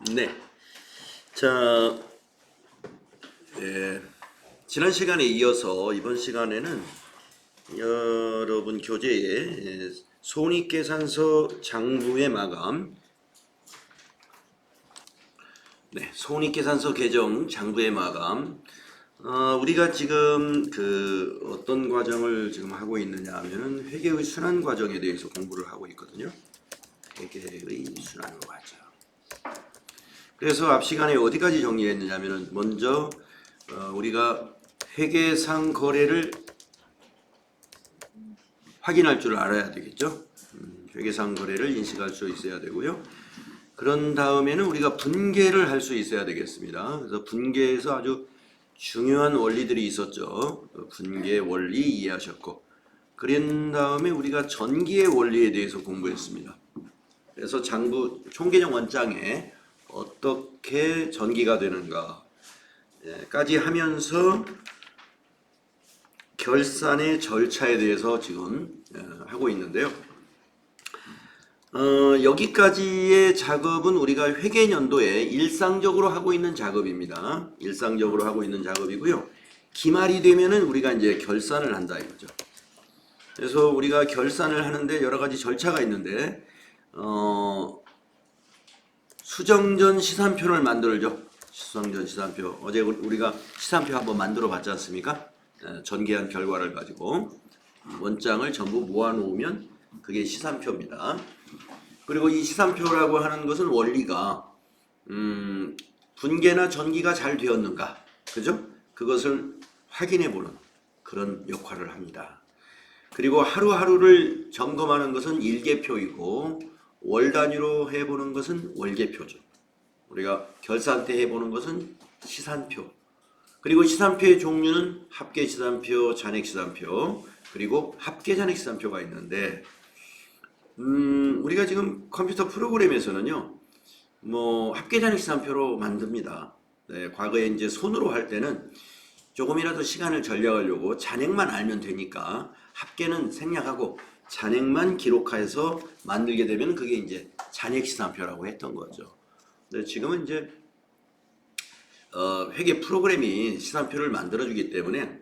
네. 자, 지난 시간에 이어서 이번 시간에는 여러분 교재에 손익계산서 장부의 마감, 손익계산서 개정 장부의 마감. 우리가 지금 어떤 과정을 지금 하고 있느냐 하면은 회계의 순환 과정에 대해서 공부를 하고 있거든요. 회계의 순환 과정. 그래서 앞 시간에 어디까지 정리했느냐면은 먼저 우리가 회계상 거래를 확인할 줄 알아야 되겠죠. 회계상 거래를 인식할 수 있어야 되고요. 그런 다음에는 우리가 분계를 할 수 있어야 되겠습니다. 그래서 분계에서 아주 중요한 원리들이 있었죠. 분계 원리 이해하셨고, 그런 다음에 우리가 전기의 원리에 대해서 공부했습니다. 그래서 장부 총계정 원장에 어떻게 전기가 되는가까지 하면서 결산의 절차에 대해서 지금 하고 있는데요. 여기까지의 작업은 우리가 회계연도에 일상적으로 하고 있는 작업입니다. 일상적으로 하고 있는 작업이고요. 기말이 되면은 우리가 이제 결산을 한다 이거죠. 그래서 우리가 결산을 하는데 여러 가지 절차가 있는데, 수정전 시산표를 만들죠. 수정전 시산표. 어제 우리가 시산표 한번 만들어 봤지 않습니까? 전개한 결과를 가지고 원장을 전부 모아놓으면 그게 시산표입니다. 그리고 이 시산표라고 하는 것은 원리가 분계나 전기가 잘 되었는가, 그죠? 그것을 확인해 보는 그런 역할을 합니다. 그리고 하루하루를 점검하는 것은 일계표이고, 월 단위로 해보는 것은 월계표죠. 우리가 결산 때 해보는 것은 시산표. 그리고 시산표의 종류는 합계시산표, 잔액시산표, 그리고 합계잔액시산표가 있는데, 우리가 지금 컴퓨터 프로그램에서는요, 합계잔액시산표로 만듭니다. 네, 과거에 이제 손으로 할 때는 조금이라도 시간을 절약하려고 잔액만 알면 되니까 합계는 생략하고 잔액만 기록해서 만들게 되면 그게 이제 잔액시산표라고 했던 거죠. 근데 지금은 이제 회계 프로그램이 시산표를 만들어주기 때문에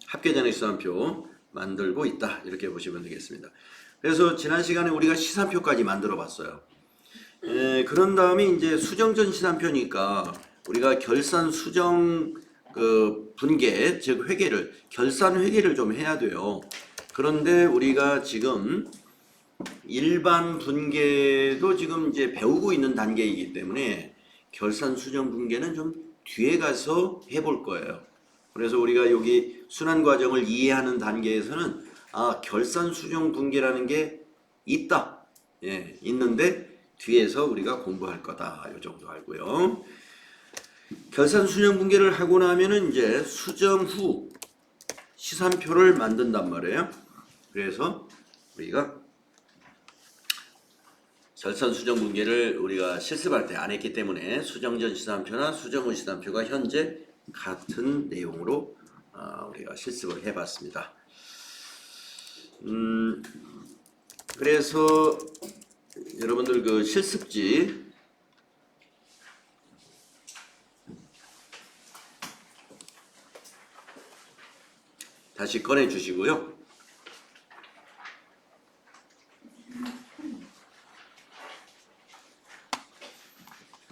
합계잔액시산표 만들고 있다, 이렇게 보시면 되겠습니다. 그래서 지난 시간에 우리가 시산표까지 만들어 봤어요. 그런 다음에 이제 수정전 시산표니까 우리가 결산 수정 분계, 즉 회계를, 결산 회계를 좀 해야 돼요. 그런데 우리가 지금 일반 분계도 지금 이제 배우고 있는 단계이기 때문에 결산 수정 분계는 좀 뒤에 가서 해볼 거예요. 그래서 우리가 여기 순환 과정을 이해하는 단계에서는 결산 수정 분계라는 게 있다. 예, 있는데 뒤에서 우리가 공부할 거다. 이 정도 알고요. 결산 수정 분계를 하고 나면은 이제 수정 후 시산표를 만든단 말이에요. 그래서 우리가 결산 수정 분계를 우리가 실습할 때 안 했기 때문에 수정전 시산표나 수정 후 시산표가 현재 같은 내용으로 우리가 실습을 해봤습니다. 그래서 여러분들 그 실습지 다시 꺼내 주시고요.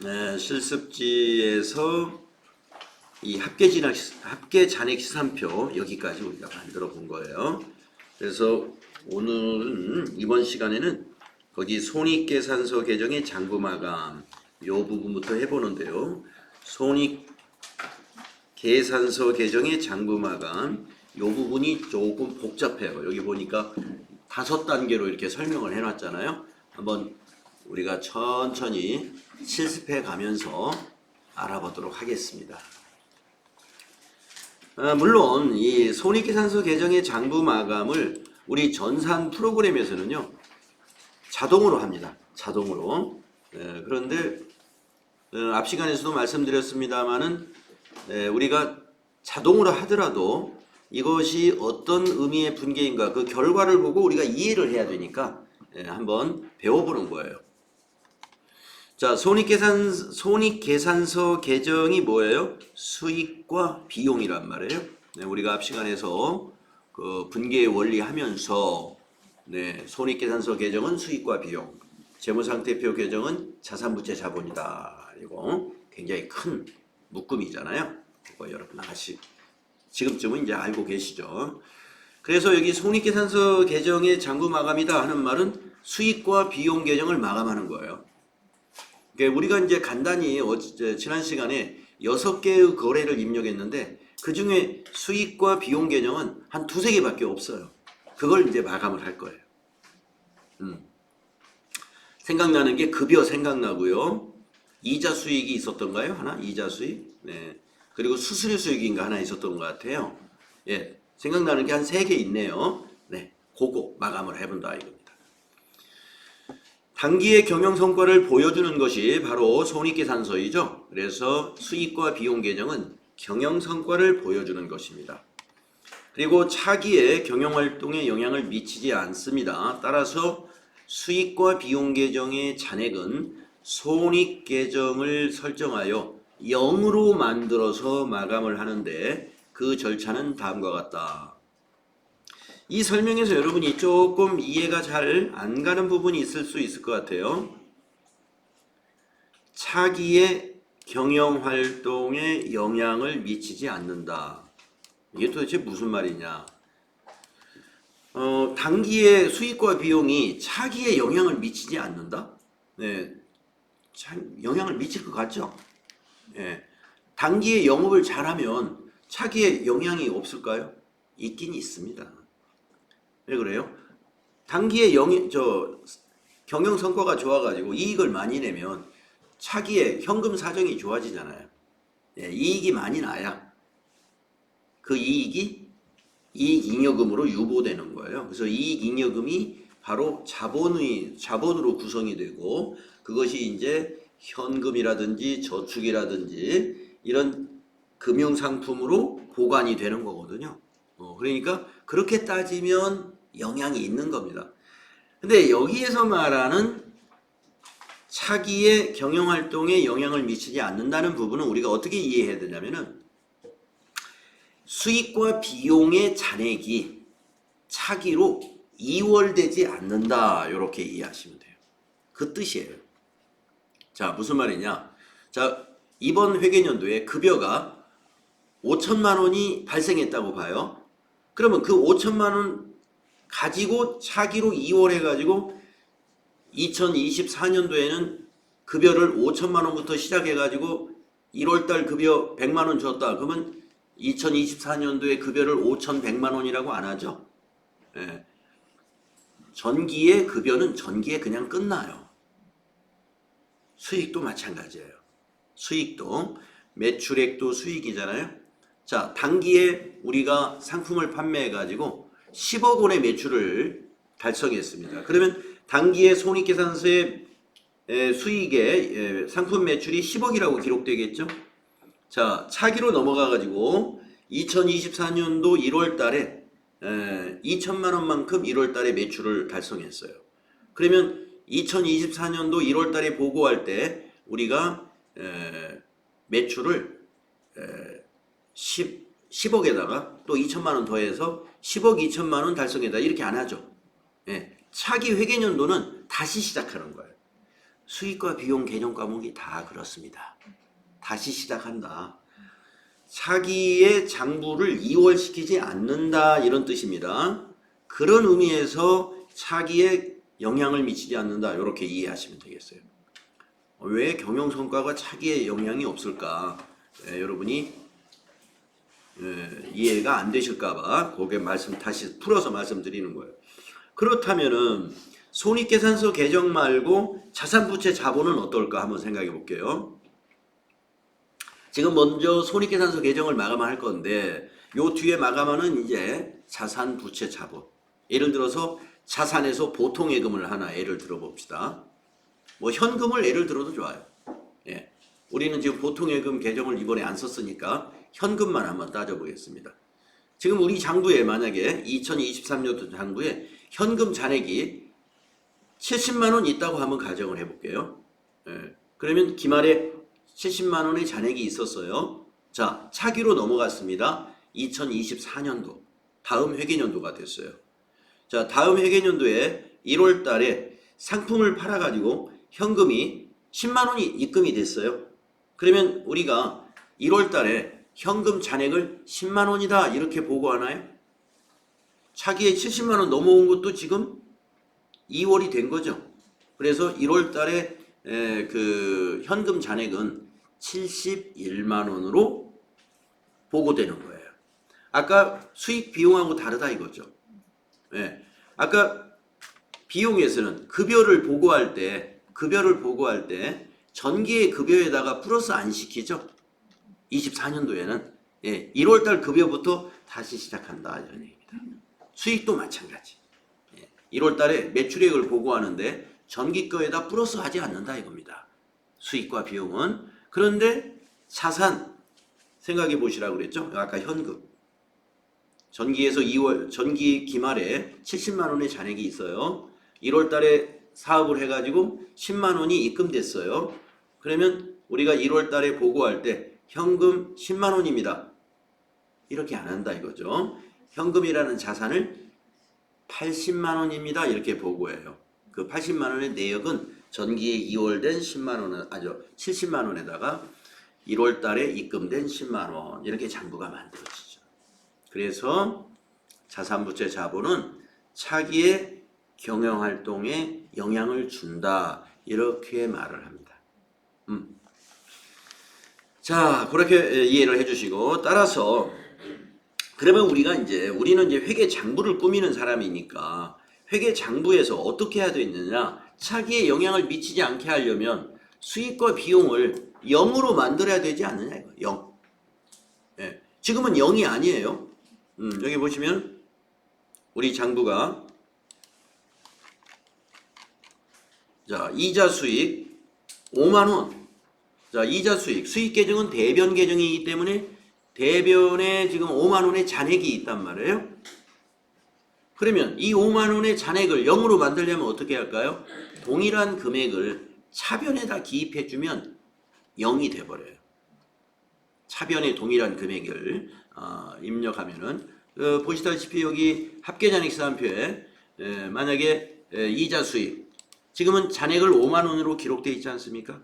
네, 실습지에서 이 합계잔액 시산표 여기까지 우리가 만들어 본 거예요. 그래서 오늘은 이번 시간에는 거기 손익계산서 개정의 장부 마감 요 부분부터 해보는데요. 손익계산서 개정의 장부 마감 요 부분이 조금 복잡해요. 여기 보니까 5단계로 이렇게 설명을 해놨잖아요. 한번 우리가 천천히 실습해 가면서 알아보도록 하겠습니다. 물론 이 손익계산서 개정의 장부 마감을 우리 전산 프로그램에서는요 자동으로 합니다. 자동으로. 그런데 앞 시간에서도 말씀드렸습니다마는 우리가 자동으로 하더라도 이것이 어떤 의미의 분계인가 그 결과를 보고 우리가 이해를 해야 되니까 한번 배워보는 거예요. 자, 손익계산서 계정이 뭐예요? 수익과 비용이란 말이에요. 네, 우리가 앞 시간에서 그 분계의 원리 하면서 네, 손익계산서 계정은 수익과 비용, 재무상태표 계정은 자산부채 자본이다. 이거 굉장히 큰 묶음이잖아요. 그거 여러분 지금쯤은 이제 알고 계시죠. 그래서 여기 손익계산서 계정의 장부 마감이다 하는 말은 수익과 비용 계정을 마감하는 거예요. 그러니까 우리가 이제 간단히 지난 시간에 6개의 거래를 입력했는데 그 중에 수익과 비용 계정은 한 2-3개밖에 없어요. 그걸 이제 마감을 할 거예요. 생각나는 게 급여 생각나고요. 이자 수익이 있었던가요? 하나? 이자 수익? 네. 그리고 수수료 수익인가 하나 있었던 것 같아요. 예. 생각나는 게 한 3개 있네요. 네. 그거 마감을 해본다 이겁니다. 단기의 경영 성과를 보여주는 것이 바로 손익계산서이죠. 그래서 수익과 비용 계정은 경영 성과를 보여주는 것입니다. 그리고 차기의 경영활동에 영향을 미치지 않습니다. 따라서 수익과 비용 계정의 잔액은 손익 계정을 설정하여 0으로 만들어서 마감을 하는데 그 절차는 다음과 같다. 이 설명에서 여러분이 조금 이해가 잘 안 가는 부분이 있을 수 있을 것 같아요. 차기의 경영활동에 영향을 미치지 않는다. 이게 도대체 무슨 말이냐? 단기의 수익과 비용이 차기에 영향을 미치지 않는다? 네, 영향을 미칠 것 같죠? 네. 단기에 영업을 잘하면 차기에 영향이 없을까요? 있긴 있습니다. 왜 그래요? 단기에 경영 성과가 좋아가지고 이익을 많이 내면 차기에 현금 사정이 좋아지잖아요. 네, 이익이 많이 나야 그 이익이 이익잉여금으로 유보되는 거예요. 그래서 이익잉여금이 바로 자본으로 구성이 되고 그것이 이제 현금이라든지 저축이라든지 이런 금융상품으로 보관이 되는 거거든요. 그러니까 그렇게 따지면 영향이 있는 겁니다. 근데 여기에서 말하는 차기의 경영활동에 영향을 미치지 않는다는 부분은 우리가 어떻게 이해해야 되냐면은 수익과 비용의 잔액이 차기로 이월되지 않는다. 이렇게 이해하시면 돼요. 그 뜻이에요. 자, 무슨 말이냐? 자, 이번 회계연도에 급여가 5천만 원이 발생했다고 봐요. 그러면 그 5천만 원 가지고 차기로 이월해가지고 2024년도에는 급여를 5천만 원부터 시작해가지고 1월달 급여 100만 원 줬다. 그러면 2024년도에 급여를 5,100만 원이라고 안 하죠. 예. 전기의 급여는 전기에 그냥 끝나요. 수익도 마찬가지예요. 수익도 매출액도 수익이잖아요. 자, 단기에 우리가 상품을 판매해가지고 10억 원의 매출을 달성했습니다. 그러면 단기의 손익계산서의 수익의 상품 매출이 10억이라고 기록되겠죠. 자, 차기로 넘어가가지고 2024년도 1월 달에 2천만 원만큼 1월 달에 매출을 달성했어요. 그러면 2024년도 1월 달에 보고할 때 우리가 매출을 10억에다가 또 2천만 원 더해서 10억 2천만 원 달성했다. 이렇게 안 하죠. 차기 회계연도는 다시 시작하는 거예요. 수익과 비용 개념 과목이 다 그렇습니다. 다시 시작한다. 차기의 장부를 이월시키지 않는다 이런 뜻입니다. 그런 의미에서 차기에 영향을 미치지 않는다 이렇게 이해하시면 되겠어요. 왜 경영성과가 차기에 영향이 없을까? 여러분이 이해가 안 되실까봐 거기에 다시 풀어서 말씀드리는 거예요. 그렇다면은 손익계산서 계정 말고 자산부채 자본은 어떨까 한번 생각해 볼게요. 지금 먼저 손익계산서 계정을 마감할 건데 요 뒤에 마감하는 이제 자산부채 자본. 예를 들어서 자산에서 보통예금을 하나 예를 들어 봅시다. 뭐 현금을 예를 들어도 좋아요. 예. 우리는 지금 보통예금 계정을 이번에 안 썼으니까 현금만 한번 따져보겠습니다. 지금 우리 장부에 만약에 2023년도 장부에 현금 잔액이 70만 원 있다고 한번 가정을 해볼게요. 예. 그러면 기말에 70만 원의 잔액이 있었어요. 자, 차기로 넘어갔습니다. 2024년도 다음 회계년도가 됐어요. 자, 다음 회계년도에 1월 달에 상품을 팔아가지고 현금이 10만 원이 입금이 됐어요. 그러면 우리가 1월 달에 현금 잔액을 10만 원이다 이렇게 보고하나요? 차기에 70만 원 넘어온 것도 지금 2월이 된 거죠. 그래서 1월 달에 그 현금 잔액은 71만 원으로 보고되는 거예요. 아까 수익 비용하고 다르다 이거죠. 예. 아까 비용에서는 급여를 보고할 때 전기의 급여에다가 플러스 안 시키죠. 24년도에는 1월달 급여부터 다시 시작한다 이런 얘기입니다. 수익도 마찬가지. 1월달에 매출액을 보고하는데 전기거에다 플러스 하지 않는다 이겁니다. 수익과 비용은. 그런데 자산 생각해 보시라고 그랬죠. 아까 현금. 전기에서 전기 기말에 70만 원의 잔액이 있어요. 1월 달에 사업을 해가지고 10만 원이 입금됐어요. 그러면 우리가 1월 달에 보고할 때 현금 10만 원입니다. 이렇게 안 한다 이거죠. 현금이라는 자산을 80만 원입니다. 이렇게 보고해요. 그 80만 원의 내역은 전기에 이월된 10만 원, 70만 원에다가 1월 달에 입금된 10만 원 이렇게 장부가 만들어지죠. 그래서 자산부채 자본은 차기의 경영활동에 영향을 준다 이렇게 말을 합니다. 자, 그렇게 이해를 해주시고 따라서 그러면 우리는 이제 회계 장부를 꾸미는 사람이니까 회계 장부에서 어떻게 해야 되느냐? 차기에 영향을 미치지 않게 하려면 수익과 비용을 0으로 만들어야 되지 않느냐 이거. 0. 예. 지금은 0이 아니에요. 여기 보시면 우리 장부가 자, 이자 수익 5만 원. 자, 이자 수익 계정은 대변 계정이기 때문에 대변에 지금 5만 원의 잔액이 있단 말이에요. 그러면 이 5만 원의 잔액을 0으로 만들려면 어떻게 할까요? 동일한 금액을 차변에다 기입해 주면 0이 돼 버려요. 차변에 동일한 금액을 입력하면은 보시다시피 여기 합계잔액 시산표에 만약에 이자 수익 지금은 잔액을 5만 원으로 기록되어 있지 않습니까?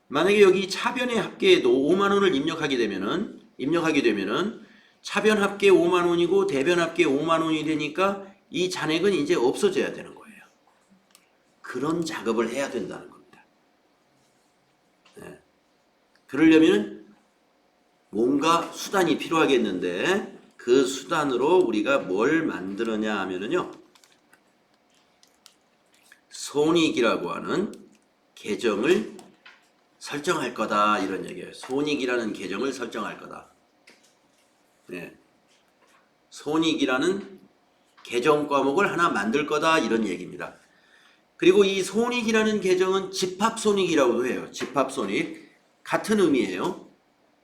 만약에 여기 차변의 합계에도 5만 원을 입력하게 되면은 차변 합계 5만 원이고 대변 합계 5만 원이 되니까 이 잔액은 이제 없어져야 되는 거예요. 그런 작업을 해야 된다는 겁니다. 네. 그러려면 뭔가 수단이 필요하겠는데 그 수단으로 우리가 뭘 만들었냐 하면은요. 손익이라고 하는 계정을 설정할 거다 이런 얘기예요. 손익이라는 계정을 설정할 거다. 네. 손익이라는 계정 과목을 하나 만들 거다 이런 얘기입니다. 그리고 이 손익이라는 계정은 집합손익이라고도 해요. 집합손익 같은 의미예요.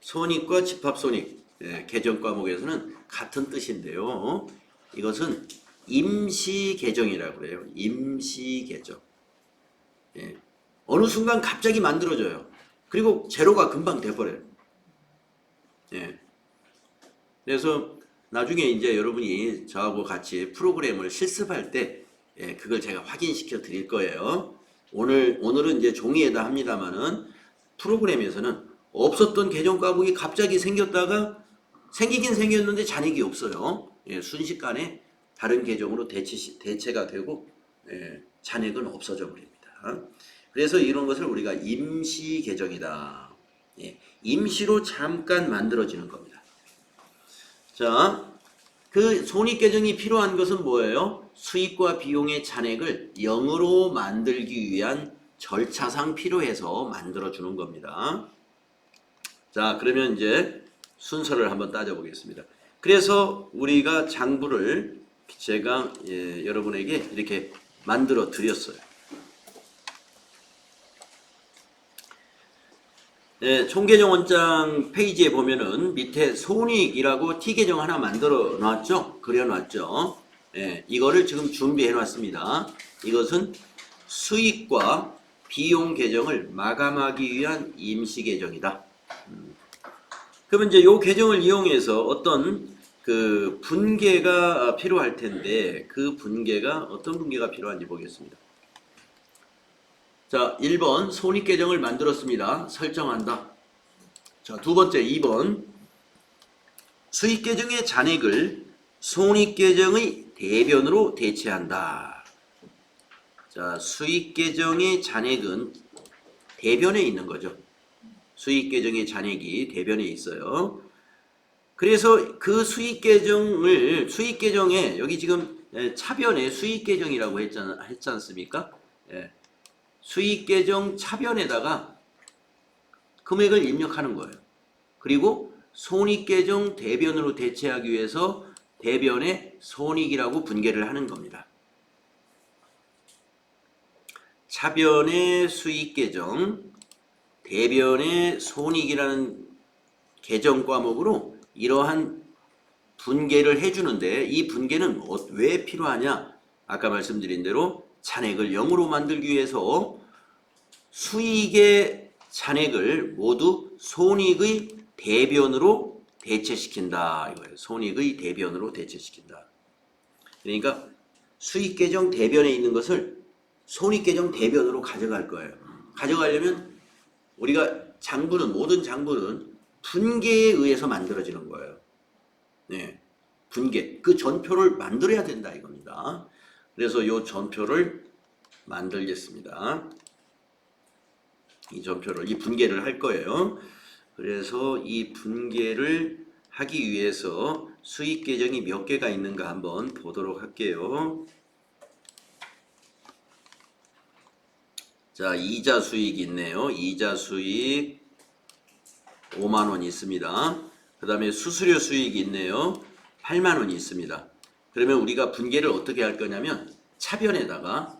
손익과 집합손익 계정 과목에서는 같은 뜻인데요. 이것은 임시계정이라고 그래요. 임시계정. 예. 어느 순간 갑자기 만들어져요. 그리고 제로가 금방 돼버려요. 예. 그래서 나중에 이제 여러분이 저하고 같이 프로그램을 실습할 때 그걸 제가 확인시켜 드릴 거예요. 오늘은 이제 종이에다 합니다만은 프로그램에서는 없었던 계정 과목이 갑자기 생기긴 생겼는데 잔액이 없어요. 순식간에 다른 계정으로 대체가 되고 잔액은 없어져 버립니다. 그래서 이런 것을 우리가 임시 계정이다. 임시로 잠깐 만들어지는 겁니다. 자, 그 손익 계정이 필요한 것은 뭐예요? 수익과 비용의 잔액을 0으로 만들기 위한 절차상 필요해서 만들어주는 겁니다. 자, 그러면 이제 순서를 한번 따져보겠습니다. 그래서 우리가 장부를 제가 여러분에게 이렇게 만들어 드렸어요. 총계정 원장 페이지에 보면은 밑에 손익이라고 T계정 하나 만들어 놨죠? 그려 놨죠? 이거를 지금 준비해 놨습니다. 이것은 수익과 비용 계정을 마감하기 위한 임시 계정이다. 그러면 이제 요 계정을 이용해서 어떤 그 분계가 필요할 텐데 그 분계가 어떤 분계가 필요한지 보겠습니다. 자, 1번 손익 계정을 만들었습니다. 설정한다. 자, 두 번째 2번 수익 계정의 잔액을 손익 계정의 대변으로 대체한다. 자, 수익 계정의 잔액은 대변에 있는 거죠. 수익 계정의 잔액이 대변에 있어요. 그래서 그 수익 계정에 여기 지금 차변에 수익 계정이라고 했지 않습니까? 예. 수익 계정 차변에다가 금액을 입력하는 거예요. 그리고 손익 계정 대변으로 대체하기 위해서 대변에 손익이라고 분계를 하는 겁니다. 차변의 수익 계정, 대변의 손익이라는 계정 과목으로 이러한 분계를 해주는데 이 분계는 왜 필요하냐? 아까 말씀드린 대로 잔액을 0으로 만들기 위해서 수익의 잔액을 모두 손익의 대변으로 대체시킨다 이거예요. 손익의 대변으로 대체시킨다. 그러니까 수익 계정 대변에 있는 것을 손익 계정 대변으로 가져갈 거예요. 가져가려면 우리가 모든 장부는 분계에 의해서 만들어지는 거예요. 네, 분계. 그 전표를 만들어야 된다 이겁니다. 그래서 이 전표를 만들겠습니다. 이 분계를 할 거예요. 그래서 이 분계를 하기 위해서 수익 계정이 몇 개가 있는가 한번 보도록 할게요. 자, 이자 수익이 있네요. 이자 수익 5만원 있습니다. 그 다음에 수수료 수익이 있네요. 8만원이 있습니다. 그러면 우리가 분계를 어떻게 할 거냐면 차변에다가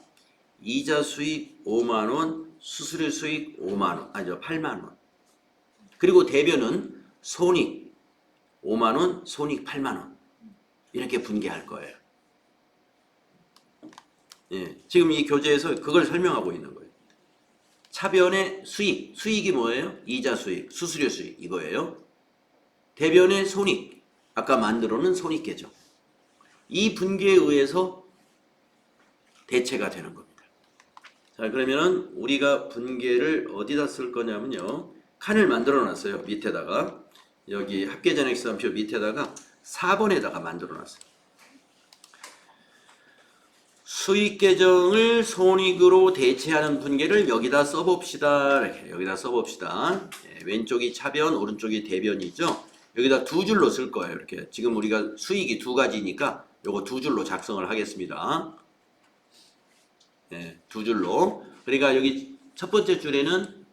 이자 수익 5만원, 수수료 수익 5만원, 아니죠 8만원. 그리고 대변은 손익 5만원, 손익 8만원. 이렇게 분계할 거예요. 예, 지금 이 교재에서 그걸 설명하고 있는 거예요. 차변의 수익이 뭐예요? 이자 수익, 수수료 수익 이거예요. 대변의 손익, 아까 만들어 놓은 손익 계정. 이 분계에 의해서 대체가 되는 겁니다. 자, 그러면은 우리가 분계를 어디다 쓸 거냐면요. 칸을 만들어 놨어요. 밑에다가. 여기 합계잔액수함표 밑에다가 4번에다가 만들어 놨어요. 수익 계정을 손익으로 대체하는 분계를 여기다 써봅시다. 이렇게 여기다 써봅시다. 왼쪽이 차변, 오른쪽이 대변이죠. 여기다 두 줄로 쓸 거예요. 이렇게 지금 우리가 수익이 두 가지니까 요거 두 줄로 작성을 하겠습니다. 두 줄로. 그러니까 여기 첫 번째 줄에는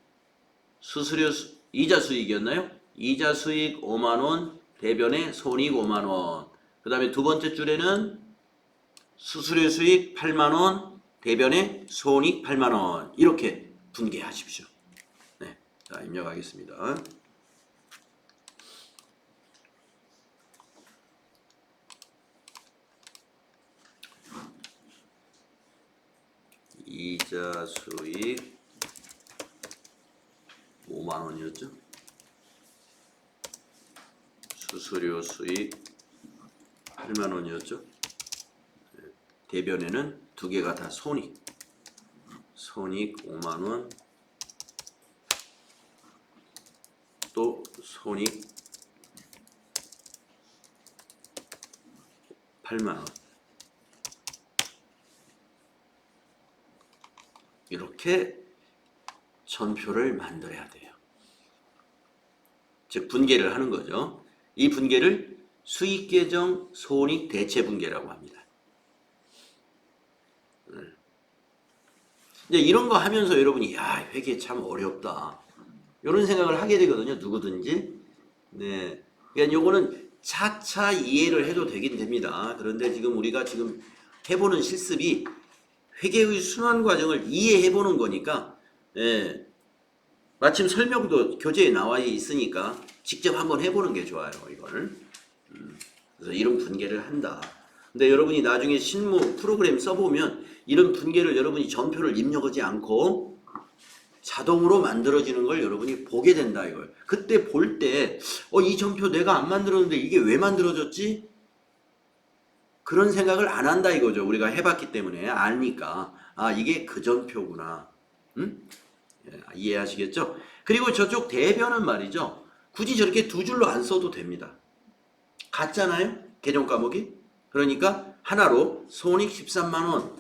이자 수익이었나요? 이자 수익 5만원, 대변에 손익 5만원. 그 다음에 두 번째 줄에는 수수료 수익 8만원, 대변에 손익 8만원. 이렇게 분계하십시오. 네. 자, 입력하겠습니다. 이자 수익 5만원이었죠. 수수료 수익 8만원이었죠. 대변에는 두 개가 다 손익 5만원, 또 손익 8만원. 이렇게 전표를 만들어야 돼요. 즉 분계를 하는 거죠. 이 분계를 수익계정 손익 대체 분계라고 합니다. 이제 이런 거 하면서 여러분이 야, 회계 참 어렵다 이런 생각을 하게 되거든요. 누구든지. 네, 그러니까 요거는 차차 이해를 해도 되긴 됩니다. 그런데 지금 우리가 지금 해보는 실습이 회계의 순환 과정을 이해해 보는 거니까, 예, 마침 설명도 교재에 나와 있으니까 직접 한번 해보는 게 좋아요. 이걸. 그래서 이런 분계를 한다. 근데 여러분이 나중에 실무 프로그램 써보면 이런 분계를 여러분이 전표를 입력하지 않고 자동으로 만들어지는 걸 여러분이 보게 된다 이걸. 그때 볼 때 이 전표 내가 안 만들었는데 이게 왜 만들어졌지? 그런 생각을 안 한다 이거죠. 우리가 해봤기 때문에 아니까 이게 그 전표구나. 응? 이해하시겠죠? 그리고 저쪽 대변은 말이죠. 굳이 저렇게 두 줄로 안 써도 됩니다. 같잖아요? 개정 과목이. 그러니까 하나로 손익 13만 원.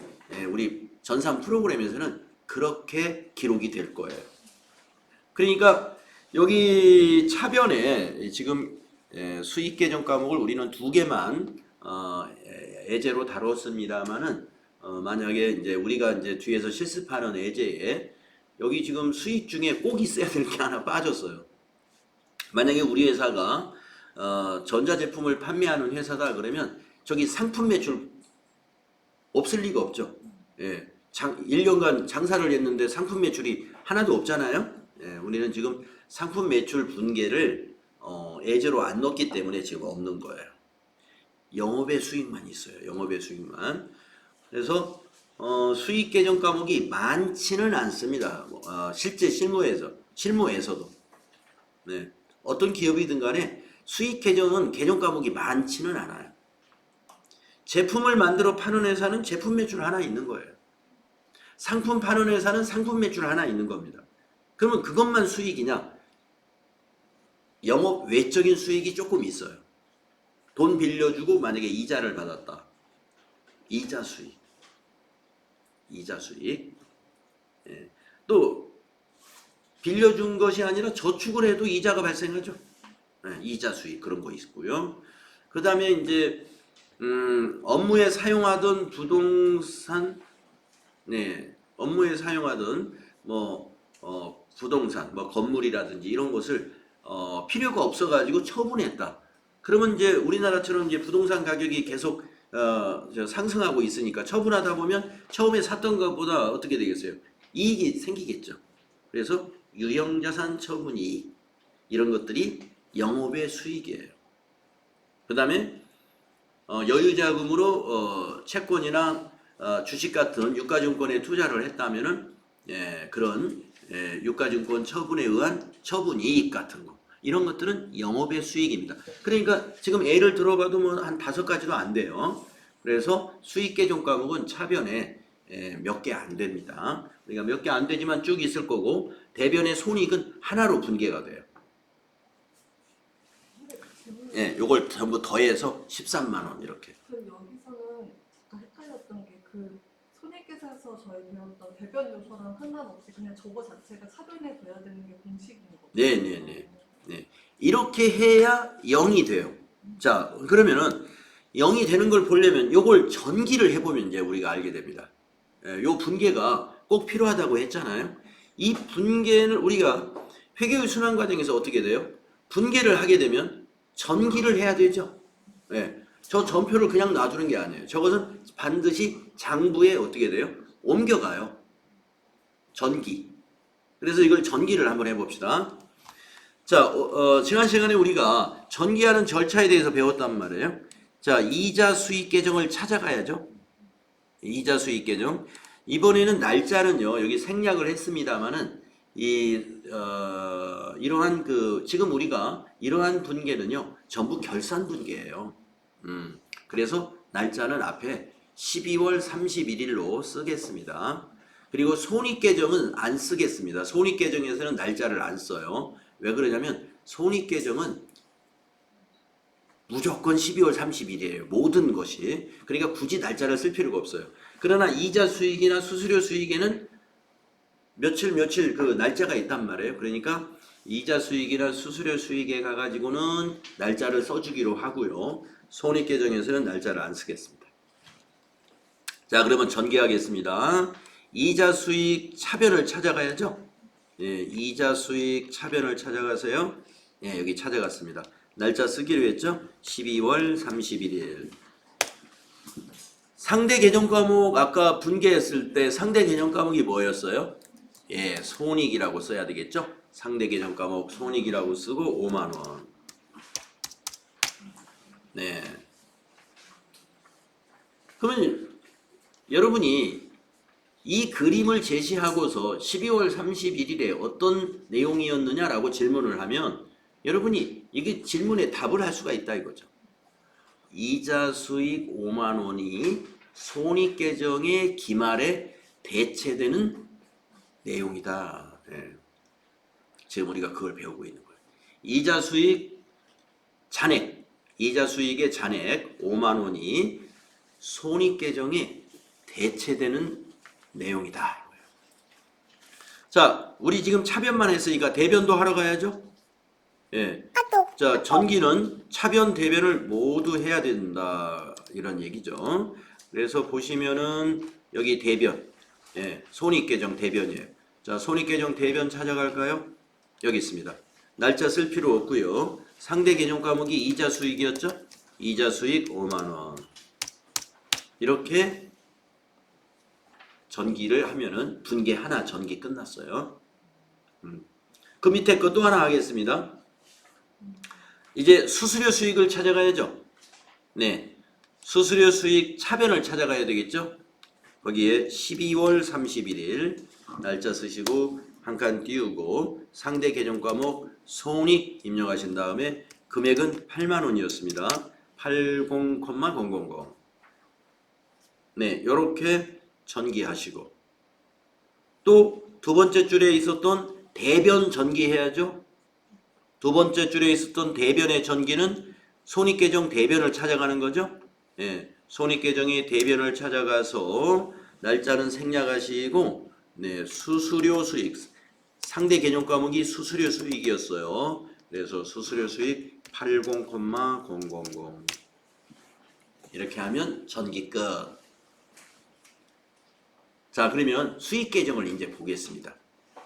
우리 전산 프로그램에서는 그렇게 기록이 될 거예요. 그러니까 여기 차변에 지금 수익 개정 과목을 우리는 두 개만 예제로 다뤘습니다만은 만약에 이제 우리가 이제 뒤에서 실습하는 예제에 여기 지금 수익 중에 꼭 있어야 될 게 하나 빠졌어요. 만약에 우리 회사가 전자제품을 판매하는 회사다 그러면 저기 상품 매출 없을 리가 없죠. 예. 1년간 장사를 했는데 상품 매출이 하나도 없잖아요. 예. 우리는 지금 상품 매출 분계를 예제로 안 넣었기 때문에 지금 없는 거예요. 영업의 수익만 있어요. 영업의 수익만. 그래서 수익 개정 과목이 많지는 않습니다. 실제 실무에서도. 네. 어떤 기업이든 간에 수익 개정은 개정 과목이 많지는 않아요. 제품을 만들어 파는 회사는 제품 매출 하나 있는 거예요. 상품 파는 회사는 상품 매출 하나 있는 겁니다. 그러면 그것만 수익이냐? 영업 외적인 수익이 조금 있어요. 돈 빌려주고 만약에 이자를 받았다. 이자 수익. 예. 또 빌려준 것이 아니라 저축을 해도 이자가 발생하죠. 예, 이자 수익 그런 거 있고요. 그 다음에 이제 업무에 사용하던 부동산, 네, 업무에 사용하던 부동산, 건물이라든지 이런 것을 필요가 없어가지고 처분했다. 그러면 이제 우리나라처럼 이제 부동산 가격이 계속 상승하고 있으니까 처분하다 보면 처음에 샀던 것보다 어떻게 되겠어요? 이익이 생기겠죠. 그래서 유형자산 처분 이익 이런 것들이 영업의 수익이에요. 그 다음에 여유자금으로 채권이나 주식 같은 유가증권에 투자를 했다면은 그런 유가증권 처분에 의한 처분 이익 같은 거 이런 것들은 영업의 수익입니다. 그러니까 지금 예를 들어봐도 뭐 한 5가지도 안 돼요. 그래서 수익 개정 과목은 차변에 몇 개 안 됩니다. 그러니까 몇 개 안 되지만 쭉 있을 거고 대변의 손익은 하나로 분계가 돼요. 요걸 전부 더해서 13만 원 이렇게. 그럼 여기서는 잠깐 헷갈렸던 게 그 손익계산서 저희 배웠던 대변 요소랑 상관없이 그냥 저거 자체가 차변에 둬야 되는 게 공식인 거죠? 네. 이렇게 해야 0이 돼요. 자, 그러면은 0이 되는 걸 보려면 요걸 전기를 해보면 이제 우리가 알게 됩니다. 요 분계가 꼭 필요하다고 했잖아요. 이 분계는 우리가 회계의 순환 과정에서 어떻게 돼요? 분계를 하게 되면 전기를 해야 되죠. 저 전표를 그냥 놔두는 게 아니에요. 저것은 반드시 장부에 어떻게 돼요? 옮겨가요. 전기. 그래서 이걸 전기를 한번 해봅시다. 자, 지난 시간에 우리가 전기하는 절차에 대해서 배웠단 말이에요. 자, 이자 수익 계정을 찾아가야죠. 이자 수익 계정. 이번에는 날짜는요, 여기 생략을 했습니다만은, 이러한 지금 우리가 이러한 분계는요, 전부 결산 분계예요. 그래서 날짜는 앞에 12월 31일로 쓰겠습니다. 그리고 손익계정은 안 쓰겠습니다. 손익계정에서는 날짜를 안 써요. 왜 그러냐면 손익계정은 무조건 12월 30일이에요. 모든 것이. 그러니까 굳이 날짜를 쓸 필요가 없어요. 그러나 이자 수익이나 수수료 수익에는 며칠 그 날짜가 있단 말이에요. 그러니까 이자 수익이나 수수료 수익에 가가지고는 날짜를 써주기로 하고요. 손익계정에서는 날짜를 안 쓰겠습니다. 자, 그러면 전개하겠습니다. 이자 수익 차변을 찾아가야죠. 이자 수익 차변을 찾아가세요. 여기 찾아갔습니다. 날짜 쓰기로 했죠. 12월 31일. 상대 개정 과목 아까 분계했을 때 상대 개정 과목이 뭐였어요? 손익이라고 써야 되겠죠. 상대 개정 과목 손익이라고 쓰고 5만 원. 네. 그러면 여러분이 이 그림을 제시하고서 12월 31일에 어떤 내용이었느냐라고 질문을 하면 여러분이 이게 질문에 답을 할 수가 있다 이거죠. 이자 수익 5만 원이 손익계정의 기말에 대체되는 내용이다. 예. 지금 우리가 그걸 배우고 있는 거예요. 이자 수익 잔액, 이자 수익의 잔액 5만 원이 손익계정에 대체되는 내용이다. 자, 우리 지금 차변만 했으니까 대변도 하러 가야죠. 예. 자, 전기는 차변 대변을 모두 해야 된다 이런 얘기죠. 그래서 보시면은 여기 대변, 예, 손익계정 대변이에요. 자, 손익계정 대변 찾아갈까요? 여기 있습니다. 날짜 쓸 필요 없고요. 상대 개념 과목이 이자 수익이었죠? 이자 수익 5만 원. 이렇게 전기를 하면은 분계 하나 전기 끝났어요. 그 밑에 거 또 하나 하겠습니다. 이제 수수료 수익을 찾아가야죠. 네, 수수료 수익 차변을 찾아가야 되겠죠. 거기에 12월 31일 날짜 쓰시고 한 칸 띄우고 상대 개정 과목 손익 입력하신 다음에 금액은 8만 원이었습니다. 80,000. 네, 요렇게 전기하시고 또 두 번째 줄에 있었던 대변 전기해야죠. 두 번째 줄에 있었던 대변의 전기는 손익계정 대변을 찾아가는 거죠. 예, 손익계정의 대변을 찾아가서 날짜는 생략하시고 네, 수수료 수익 상대 개념 과목이 수수료 수익이었어요. 그래서 수수료 수익 80,000 이렇게 하면 전기 끝. 자, 그러면 수익 계정을 이제 보겠습니다.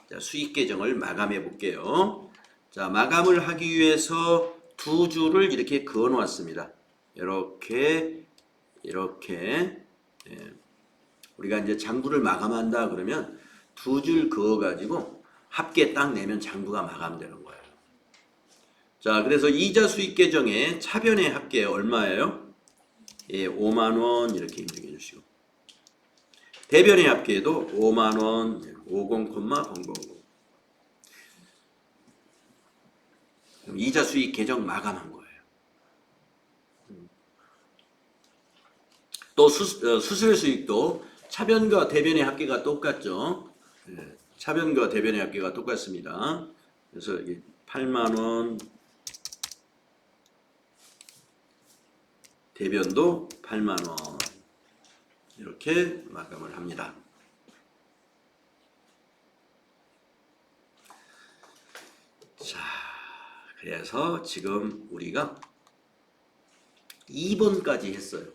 자, 수익 계정을 마감해 볼게요. 자, 마감을 하기 위해서 두 줄을 이렇게 그어 놓았습니다. 이렇게 예. 우리가 이제 장부를 마감한다 그러면 두 줄 그어 가지고 합계 딱 내면 장부가 마감되는 거예요. 자, 그래서 이자 수익 계정의 차변의 합계 얼마예요? 예, 5만 원 이렇게 입력해 주시고 대변의 합계도 5만 원 50,000. 그럼 이자 수익 계정 마감한 거예요. 또 수수료 수익도 차변과 대변의 합계가 똑같죠. 예, 차변과 대변의 합계가 똑같습니다. 그래서 여기 8만 원 대변도 8만 원 이렇게 마감을 합니다. 자, 그래서 지금 우리가 2번까지 했어요.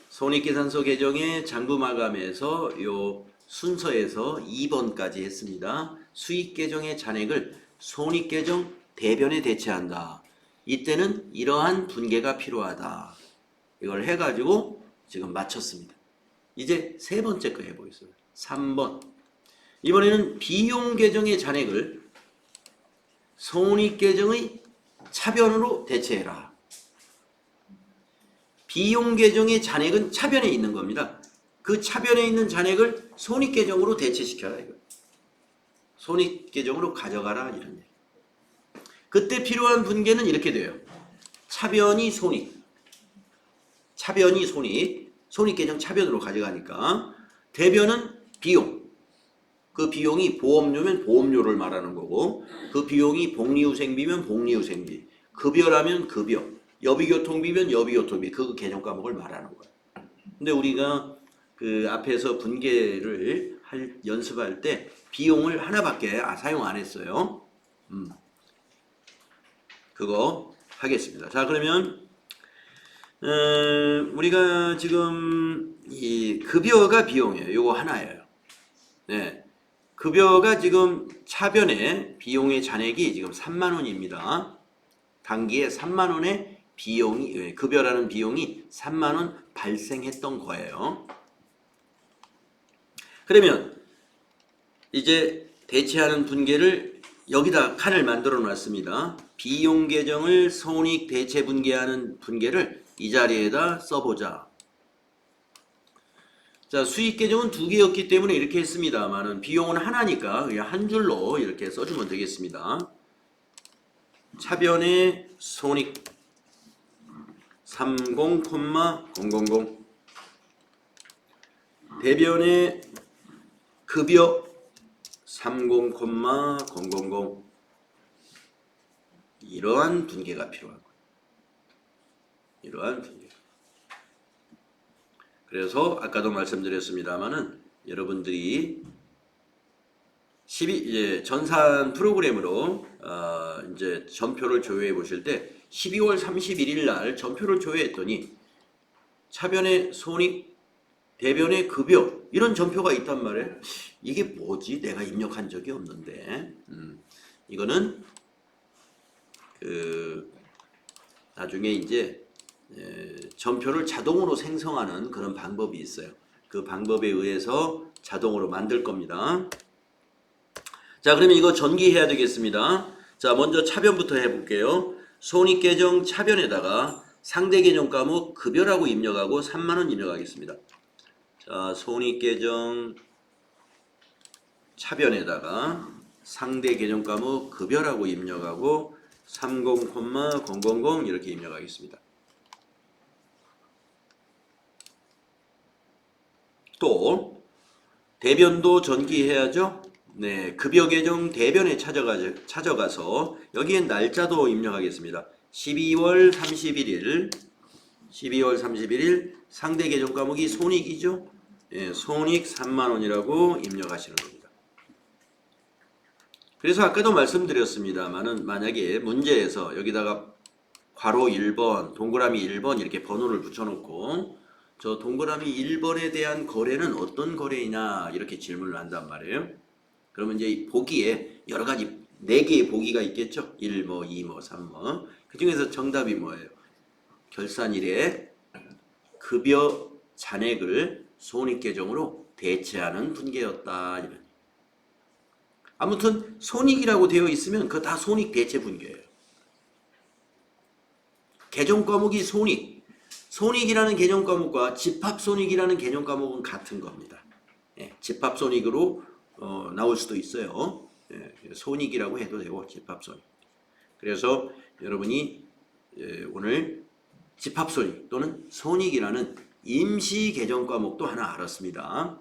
손익계산서 계정의 장부 마감에서 요 순서에서 2번까지 했습니다. 수익 계정의 잔액을 손익 계정 대변에 대체한다. 이때는 이러한 분계가 필요하다. 이걸 해가지고 지금 마쳤습니다. 이제 세 번째 거 해보겠습니다. 3번. 이번에는 비용 계정의 잔액을 손익 계정의 차변으로 대체해라. 비용 계정의 잔액은 차변에 있는 겁니다. 그 차변에 있는 잔액을 손익 계정으로 대체시켜라 이거. 손익 계정으로 가져가라 이런 얘기. 그때 필요한 분계는 이렇게 돼요. 차변이 손익, 차변이 손익, 손익 계정 차변으로 가져가니까 대변은 비용. 그 비용이 보험료면 보험료를 말하는 거고 그 비용이 복리후생비면 복리후생비, 급여라면 급여, 여비교통비면 여비교통비 그 개정 과목을 말하는 거예요. 근데 우리가 그 앞에서 분계를 연습할 때 비용을 하나밖에 사용 안 했어요. 그거 하겠습니다. 자, 그러면 우리가 지금 이 급여가 비용이에요. 요거 하나예요. 네. 급여가 지금 차변에 비용의 잔액이 지금 3만 원입니다. 당기에 3만 원의 비용이 급여라는 비용이 3만 원 발생했던 거예요. 그러면 이제 대체하는 분계를 여기다 칸을 만들어 놨습니다. 비용 계정을 손익 대체 분계하는 분계를 이 자리에다 써보자. 자, 수익 계정은 두 개였기 때문에 이렇게 했습니다만은 비용은 하나니까 그냥 한 줄로 이렇게 써주면 되겠습니다. 차변의 손익 30,000 대변의 급여 30,000 이러한 분계가 필요한 거예요. 이러한 분계. 그래서 아까도 말씀드렸습니다만은 여러분들이 이제 전산 프로그램으로 이제 전표를 조회해 보실 때 12월 31일 날 전표를 조회했더니 차변의 손익, 대변의 급여 이런 전표가 있단 말이에요. 이게 뭐지? 내가 입력한 적이 없는데. 이거는 나중에 이제 전표를 자동으로 생성하는 그런 방법이 있어요. 그 방법에 의해서 자동으로 만들 겁니다. 자, 그러면 이거 전기해야 되겠습니다. 자, 먼저 차변부터 해볼게요. 손익계정 차변에다가 상대계정 과목 급여라고 입력하고 30,000원 입력하겠습니다. 자, 손익계정 차변에다가 상대계정 과목 급여라고 입력하고 30,000 이렇게 입력하겠습니다. 또 대변도 전기해야죠. 네, 급여 계정 대변에 찾아가서 여기엔 날짜도 입력하겠습니다. 12월 31일 상대 계정 과목이 손익이죠. 예, 손익 30,000원이라고 입력하시는 겁니다. 그래서 아까도 말씀드렸습니다만은 만약에 문제에서 여기다가 괄호 1번, 동그라미 1번 이렇게 번호를 붙여놓고 저 동그라미 1번에 대한 거래는 어떤 거래이냐 이렇게 질문을 한단 말이에요. 그러면 이제 보기에 여러 가지 4개의 보기가 있겠죠. 1, 2, 3. 그 중에서 정답이 뭐예요? 결산일에 급여 잔액을 손익계정으로 대체하는 분계였다. 아무튼 손익이라고 되어 있으면 그거 다 손익 대체 분계예요. 계정 과목이 손익이라는 계정 과목과 집합손익이라는 계정 과목은 같은 겁니다. 예, 집합손익으로 나올 수도 있어요. 예, 손익이라고 해도 되고 집합손익. 그래서 여러분이 오늘 집합손익 또는 손익이라는 임시 계정 과목도 하나 알았습니다.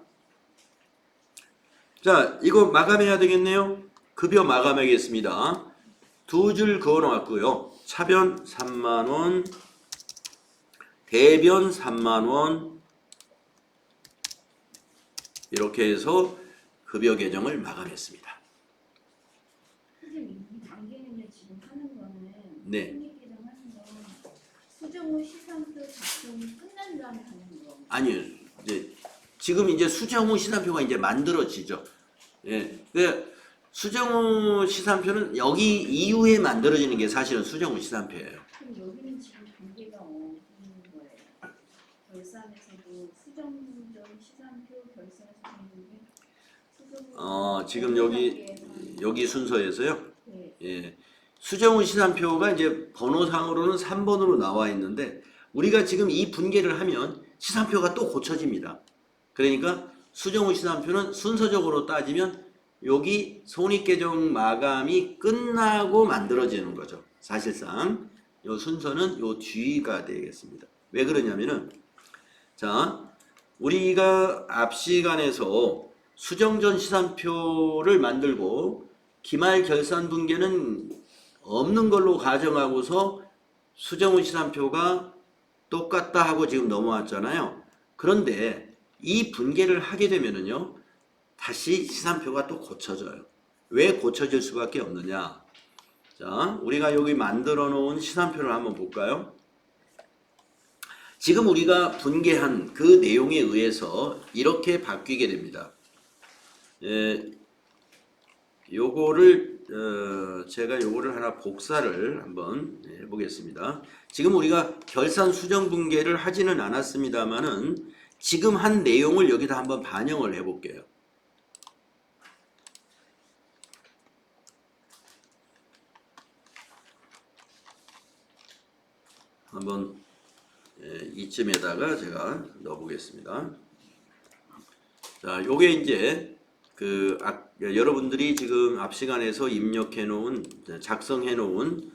자, 이거 마감해야 되겠네요. 급여 마감하겠습니다. 두 줄 그어 놓았고요. 차변 30,000원, 대변 30,000원 이렇게 해서 급여 계정을 마감했습니다. 선생님, 이 단계는요 지금 하는 거는 네. 손익계정 하는 건 수정 후 시상표 작성이 끝난 다음에 하는 거. 아니요. 지금 이제 수정 후 시산표가 이제 만들어지죠. 예. 수정 후 시산표는 여기 이후에 만들어지는 게 사실은 수정 후 시산표예요. 그럼 여기는 지금 단계가 어느 거예요? 결산에서도 수정 전 시상표 결산에서 되는 게 수정 후 지금 여기 순서에서요. 네. 예. 수정 후 시산표가 이제 번호상으로는 3번으로 나와 있는데 우리가 지금 이 분계를 하면 시산표가 또 고쳐집니다. 그러니까 수정 후 시산표는 순서적으로 따지면 여기 손익계정 마감이 끝나고 만들어지는 거죠. 사실상 이 순서는 요 뒤가 되겠습니다. 왜 그러냐면은 자, 우리가 앞 시간에서 수정 전 시산표를 만들고 기말 결산 분계는 없는 걸로 가정하고서 수정 후 시산표가 똑같다 하고 지금 넘어왔잖아요. 그런데 이 분계를 하게 되면은요, 다시 시산표가 또 고쳐져요. 왜 고쳐질 수밖에 없느냐? 자, 우리가 여기 만들어 놓은 시산표를 한번 볼까요? 지금 우리가 분계한 그 내용에 의해서 이렇게 바뀌게 됩니다. 제가 요거를 하나 복사를 한번 해보겠습니다. 지금 우리가 결산 수정 분계를 하지는 않았습니다만은 지금 한 내용을 여기다 한번 반영을 해볼게요. 한번 이쯤에다가 제가 넣어보겠습니다. 자, 요게 이제 여러분들이 지금 앞 시간에서 입력해 놓은, 작성해 놓은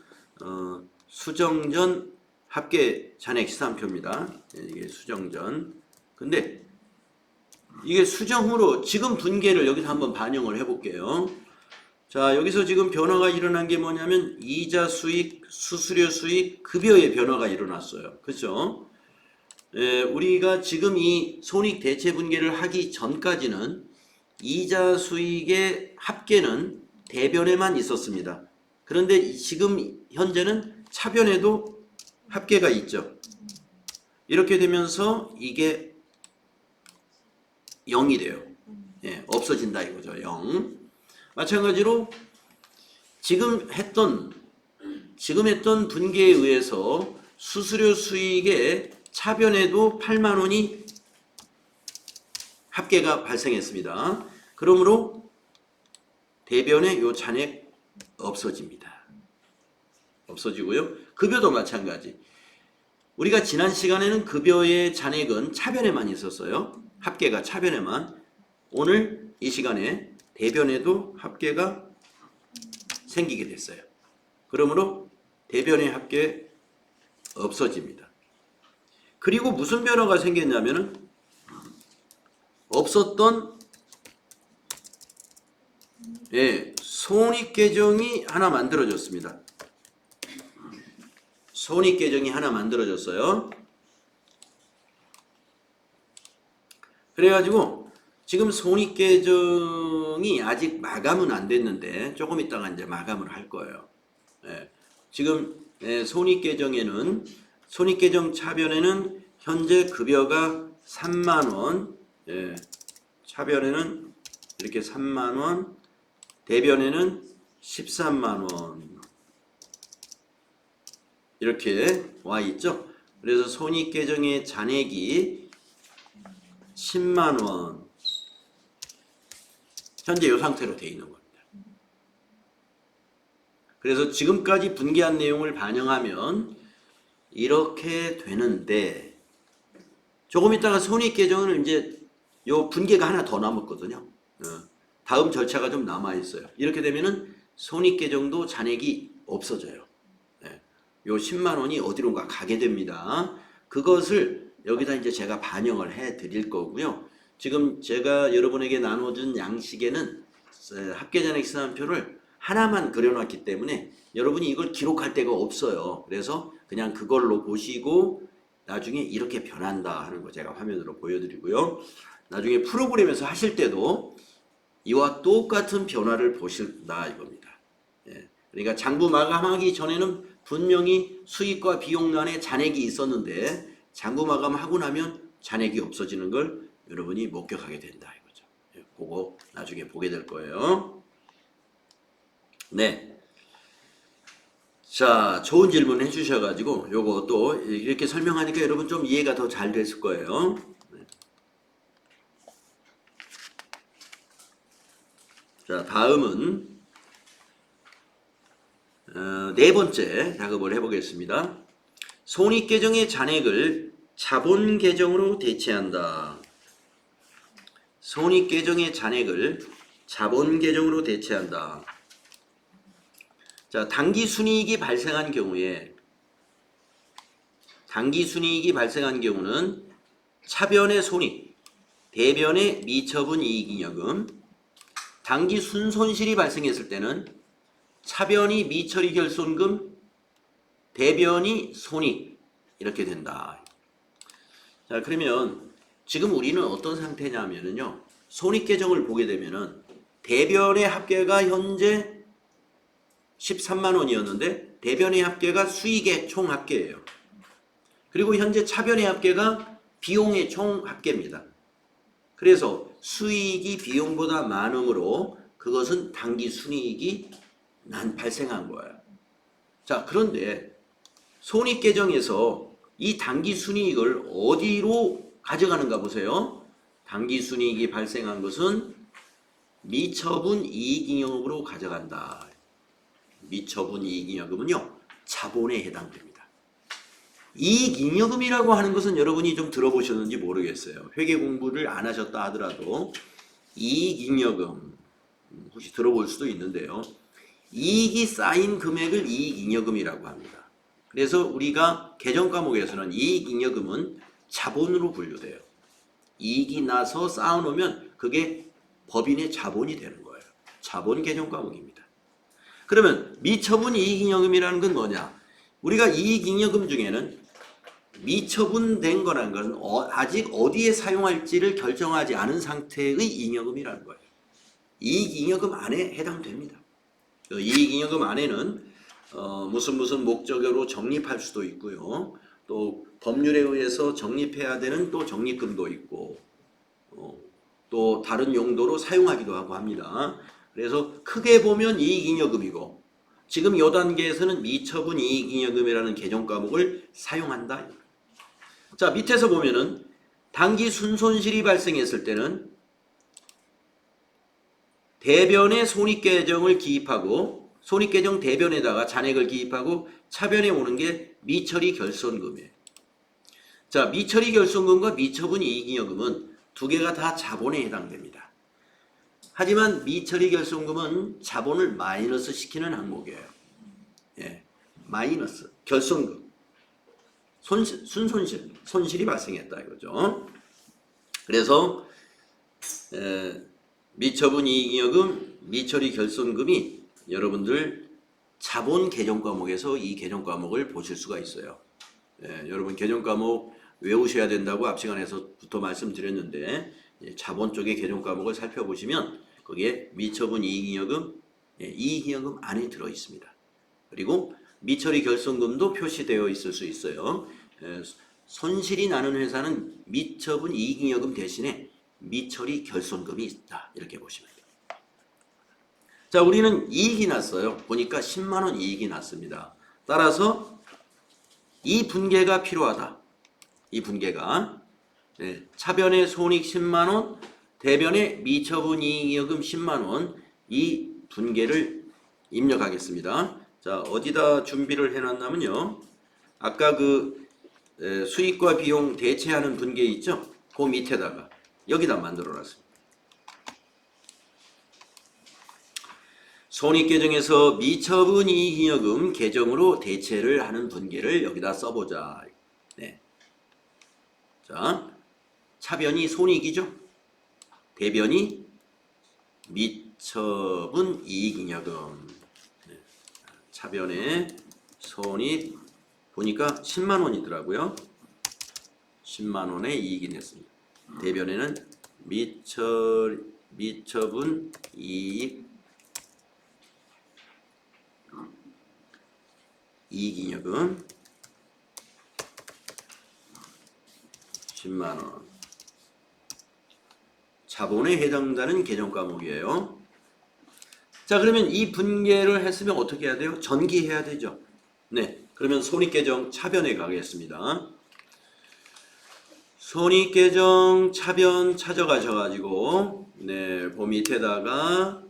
수정전 합계 잔액 시산표입니다. 이게 수정전. 근데 이게 수정으로 지금 분계를 여기서 한번 반영을 해볼게요. 자, 여기서 지금 변화가 일어난 게 뭐냐면 이자 수익, 수수료 수익, 급여의 변화가 일어났어요. 그렇죠? 우리가 지금 이 손익 대체 분계를 하기 전까지는 이자 수익의 합계는 대변에만 있었습니다. 그런데 지금 현재는 차변에도 합계가 있죠. 이렇게 되면서 이게 0이 돼요. 예, 없어진다 이거죠. 0. 마찬가지로 지금 했던 분계에 의해서 수수료 수익의 차변에도 8만 원이 합계가 발생했습니다. 그러므로 대변에 요 잔액 없어집니다. 없어지고요. 급여도 마찬가지. 우리가 지난 시간에는 급여의 잔액은 차변에만 있었어요. 합계가 차변에만. 오늘 이 시간에 대변에도 합계가 생기게 됐어요. 그러므로 대변의 합계 없어집니다. 그리고 무슨 변화가 생겼냐면은 없었던 손익계정이 하나 만들어졌습니다. 손익계정이 하나 만들어졌어요. 그래가지고 지금 손익계정이 아직 마감은 안 됐는데 조금 있다가 이제 마감을 할 거예요. 지금 손익계정에는 손익계정 차변에는 현재 급여가 3만 원, 차변에는 이렇게 3만 원, 대변에는 13만 원 이렇게 와 있죠. 그래서 손익계정의 잔액이 10만 원 현재 이 상태로 되어 있는 겁니다. 그래서 지금까지 분계한 내용을 반영하면 이렇게 되는데 조금 있다가 손익계정은 이제 요 분계가 하나 더 남았거든요. 다음 절차가 좀 남아 있어요. 이렇게 되면은 손익계정도 잔액이 없어져요. 요 10만 원이 어디론가 가게 됩니다. 그것을 여기다 이제 제가 반영을 해 드릴 거고요. 지금 제가 여러분에게 나눠준 양식에는 합계잔액 시산표를 하나만 그려놨기 때문에 여러분이 이걸 기록할 데가 없어요. 그래서 그냥 그걸로 보시고 나중에 이렇게 변한다 하는 거 제가 화면으로 보여드리고요. 나중에 프로그램에서 하실 때도 이와 똑같은 변화를 보신다 이겁니다. 그러니까 장부 마감하기 전에는 분명히 수익과 비용란에 잔액이 있었는데 장부 마감하고 나면 잔액이 없어지는 걸 여러분이 목격하게 된다 이거죠. 그거 나중에 보게 될 거예요. 네. 자, 좋은 질문 해주셔가지고 요거 또 이렇게 설명하니까 여러분 좀 이해가 더 잘 됐을 거예요. 네. 자, 다음은 네 번째 작업을 해보겠습니다. 손익계정의 잔액을 자본계정으로 대체한다. 손익계정의 잔액을 자본계정으로 대체한다. 자, 당기순이익이 발생한 경우는 차변의 손익, 대변의 미처분 이익잉여금, 당기 순손실이 발생했을 때는 차변이 미처리 결손금, 대변이 손익 이렇게 된다. 자, 그러면 지금 우리는 어떤 상태냐면요. 손익계정을 보게 되면은 대변의 합계가 현재 13만 원이었는데 대변의 합계가 수익의 총 합계예요. 그리고 현재 차변의 합계가 비용의 총 합계입니다. 그래서 수익이 비용보다 많으므로 그것은 당기순이익이 발생한 거예요. 자, 그런데 손익계정에서 이 당기순이익을 어디로 가져가는가 보세요. 당기순이익이 발생한 것은 미처분 이익잉여금으로 가져간다. 미처분 이익잉여금은요 자본에 해당됩니다. 이익잉여금이라고 하는 것은 여러분이 좀 들어보셨는지 모르겠어요. 회계 공부를 안 하셨다 하더라도 이익잉여금 혹시 들어볼 수도 있는데요. 이익이 쌓인 금액을 이익잉여금이라고 합니다. 그래서 우리가 개정 과목에서는 이익잉여금은 자본으로 분류돼요. 이익이 나서 쌓아놓으면 그게 법인의 자본이 되는 거예요. 자본 개정 과목입니다. 그러면 미처분 이익잉여금이라는 건 뭐냐? 우리가 이익잉여금 중에는 미처분된 거라는 것은 아직 어디에 사용할지를 결정하지 않은 상태의 잉여금이라는 거예요. 이익잉여금 안에 해당됩니다. 이익잉여금 안에는 무슨 목적으로 적립할 수도 있고요. 또 법률에 의해서 적립해야 되는 또 적립금도 있고 또 다른 용도로 사용하기도 하고 합니다. 그래서 크게 보면 이익잉여금이고 지금 이 단계에서는 미처분 이익잉여금이라는 개정 과목을 사용한다. 자, 밑에서 보면은 당기 순손실이 발생했을 때는 대변에 손익계정을 기입하고 손익계정 대변에다가 잔액을 기입하고 차변에 오는 게 미처리 결손금이에요. 자, 미처리 결손금과 미처분 이익잉여금은 두 개가 다 자본에 해당됩니다. 하지만 미처리 결손금은 자본을 마이너스 시키는 항목이에요. 예, 마이너스 결손금. 손실이 발생했다 이거죠. 그래서 미처분 이익잉여금, 미처리 결손금이 여러분들 자본 개정 과목에서 이 개정 과목을 보실 수가 있어요. 여러분 개정 과목 외우셔야 된다고 앞 시간에서부터 말씀드렸는데 자본 쪽의 개정 과목을 살펴보시면 거기에 미처분 이익잉여금, 이익잉여금 안에 들어 있습니다. 그리고 미처리 결손금도 표시되어 있을 수 있어요. 손실이 나는 회사는 미처분 이익잉여금 대신에 미처리 결손금이 있다. 이렇게 보시면 돼요. 자, 우리는 이익이 났어요. 보니까 10만 원 이익이 났습니다. 따라서 이 분계가 필요하다. 이 분계가 차변의 손익 10만 원, 대변의 미처분 이익잉여금 10만 원 이 분계를 입력하겠습니다. 자, 어디다 준비를 해놨냐면요. 아까 그 수익과 비용 대체하는 분계 있죠? 그 밑에다가 여기다 만들어놨습니다. 손익계정에서 미처분 이익잉여금 계정으로 대체를 하는 분계를 여기다 써보자. 네. 자, 차변이 손익이죠? 대변이 미처분 이익잉여금. 네. 차변에 손익 보니까 10만 원이더라고요. 10만 원의 이익이 냈습니다. 대변에는 미처분 이익잉여금 10만 원. 자본에 해당되는 개정 과목이에요. 자, 그러면 이 분계를 했으면 어떻게 해야 돼요? 전기해야 되죠. 네. 그러면 손익계정 차변에 가겠습니다. 손익계정 차변 찾아가셔가지고 네, 그 밑에다가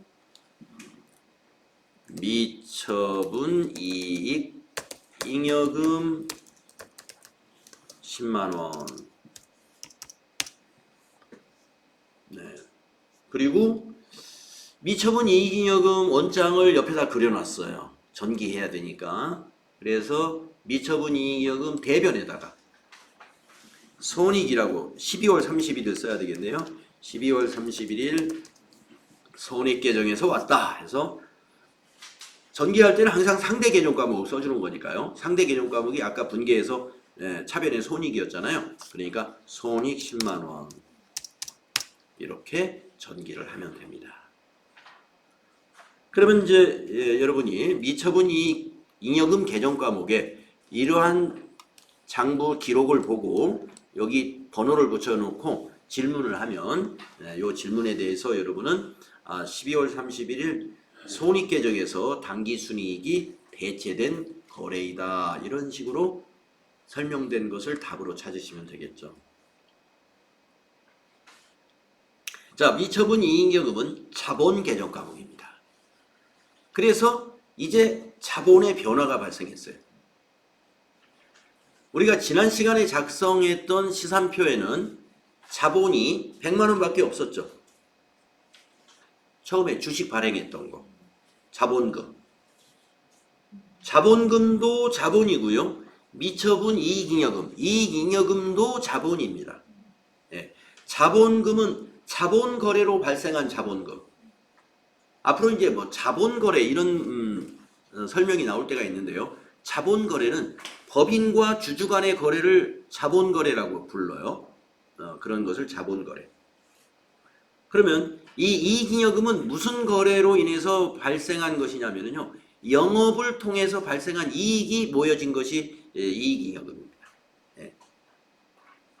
미처분 이익 잉여금 10만원. 네. 그리고 미처분 이익잉여금 원장을 옆에다 그려놨어요. 전기해야 되니까. 그래서 미처분 이익잉여금 대변에다가 손익이라고 12월 31일 써야 되겠네요. 12월 31일 손익계정에서 왔다 해서 전기할 때는 항상 상대 계정 과목 써주는 거니까요. 상대 계정 과목이 아까 분계에서 차변의 손익이었잖아요. 그러니까 손익 10만원 이렇게 전기를 하면 됩니다. 그러면 이제 여러분이 미처분 이익잉여금 계정 과목에 이러한 장부 기록을 보고 여기 번호를 붙여놓고 질문을 하면 이 질문에 대해서 여러분은 12월 31일 손익계정에서 당기순이익이 대체된 거래이다. 이런 식으로 설명된 것을 답으로 찾으시면 되겠죠. 자, 미처분 이익잉여금은 자본 개정 과목입니다. 그래서 이제 자본의 변화가 발생했어요. 우리가 지난 시간에 작성했던 시산표에는 자본이 100만 원밖에 없었죠. 처음에 주식 발행했던 거. 자본금. 자본금도 자본이고요. 미처분 이익잉여금. 이익잉여금도 자본입니다. 예. 자본금은 자본거래로 발생한 자본금. 앞으로 이제 뭐 자본거래 이런 설명이 나올 때가 있는데요. 자본거래는 법인과 주주 간의 거래를 자본거래라고 불러요. 그런 것을 자본거래. 그러면 이 이익잉여금은 무슨 거래로 인해서 발생한 것이냐면요. 영업을 통해서 발생한 이익이 모여진 것이 이익잉여금입니다. 예.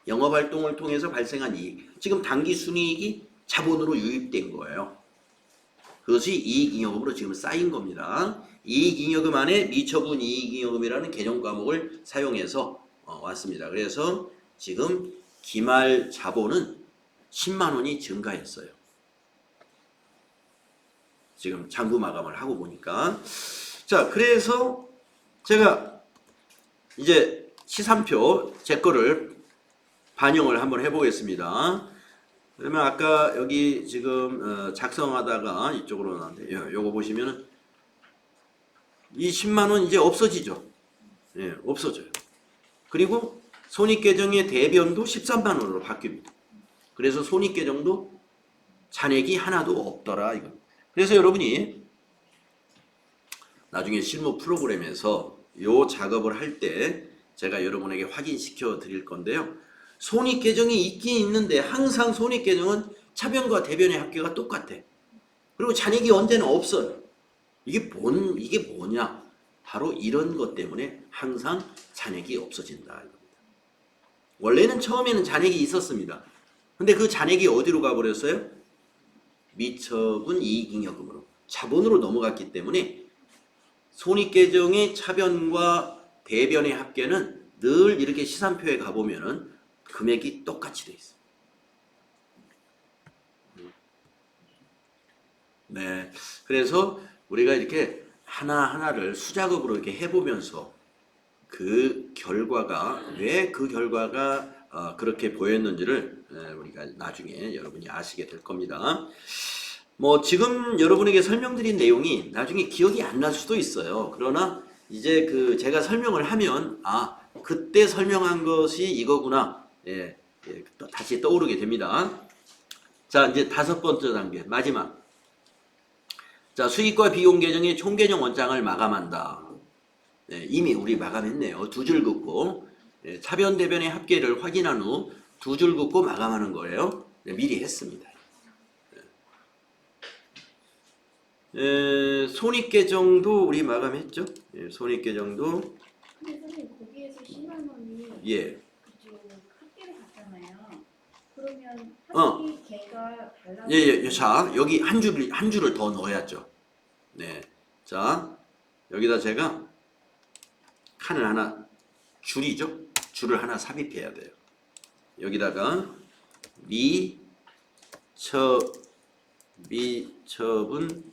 영업활동을 통해서 발생한 이익. 지금 당기순이익이 자본으로 유입된 거예요. 그것이 이익잉여금으로 지금 쌓인 겁니다. 이익잉여금 안에 미처분 이익잉여금이라는 개념 과목을 사용해서 왔습니다. 그래서 지금 기말 자본은 10만 원이 증가했어요. 지금 장부 마감을 하고 보니까. 자, 그래서 제가 이제 시산표 제 거를 반영을 한번 해보겠습니다. 그러면 아까 여기 지금 작성하다가 이쪽으로 나왔는데 요거 보시면은 이 10만 원 이제 없어지죠. 예, 없어져요. 그리고 손익계정의 대변도 13만 원으로 바뀝니다. 그래서 손익계정도 잔액이 하나도 없더라 이거. 그래서 여러분이 나중에 실무 프로그램에서 요 작업을 할 때 제가 여러분에게 확인시켜 드릴 건데요. 손익계정이 있긴 있는데 항상 손익계정은 차변과 대변의 합계가 똑같아. 그리고 잔액이 언제는 없어요. 이게 뭐냐? 바로 이런 것 때문에 항상 잔액이 없어진다. 원래는 처음에는 잔액이 있었습니다. 근데 그 잔액이 어디로 가버렸어요? 미처분 이익잉여금으로 자본으로 넘어갔기 때문에 손익계정의 차변과 대변의 합계는 늘 이렇게 시산표에 가보면은 금액이 똑같이 돼 있어요. 네, 그래서 우리가 이렇게 하나하나를 수작업으로 이렇게 해보면서 그 결과가 왜 그 결과가 그렇게 보였는지를 우리가 나중에 여러분이 아시게 될 겁니다. 뭐 지금 여러분에게 설명드린 내용이 나중에 기억이 안 날 수도 있어요. 그러나 이제 그 제가 설명을 하면 그때 설명한 것이 이거구나. 또 다시 떠오르게 됩니다. 자, 이제 5번째 단계 마지막. 자, 수익과 비용 계정의 총계정 원장을 마감한다. 이미 우리 마감했네요. 2줄 긋고 차변 대변의 합계를 확인한 후 2줄 긋고 마감하는 거예요. 미리 했습니다. 손익계정도 우리 마감했죠. 손익계정도 근데 선생님 거기에서 10만 원이 그쪽 합계로 갔잖아요. 그러면 합계 개가 달라서 자, 여기 한 줄을 더 넣어야죠. 네. 자, 여기다 제가 칸을 하나 줄이죠. 줄을 하나 삽입해야 돼요. 여기다가 미처분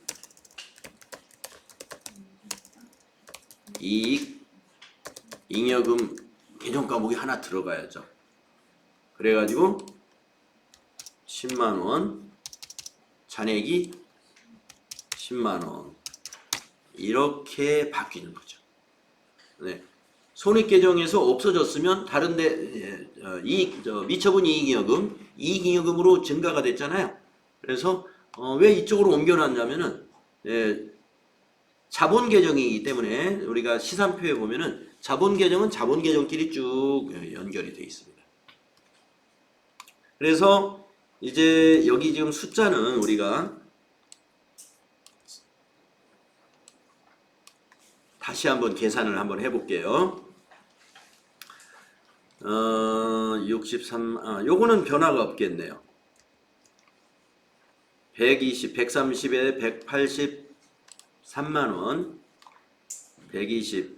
이익 잉여금 개정 과목이 하나 들어가야죠. 그래가지고 10만 원 잔액이 10만 원 이렇게 바뀌는 거죠. 네. 손익계정에서 없어졌으면 다른데 미처분 이익잉여금으로 증가가 됐잖아요. 그래서 왜 이쪽으로 옮겨놨냐면은 자본계정이기 때문에 우리가 시산표에 보면은 자본계정은 자본계정끼리 쭉 연결이 되어 있습니다. 그래서 이제 여기 지금 숫자는 우리가 다시 한번 계산을 한번 해볼게요. 63, 요거는 변화가 없겠네요. 120, 130에 183만원, 120,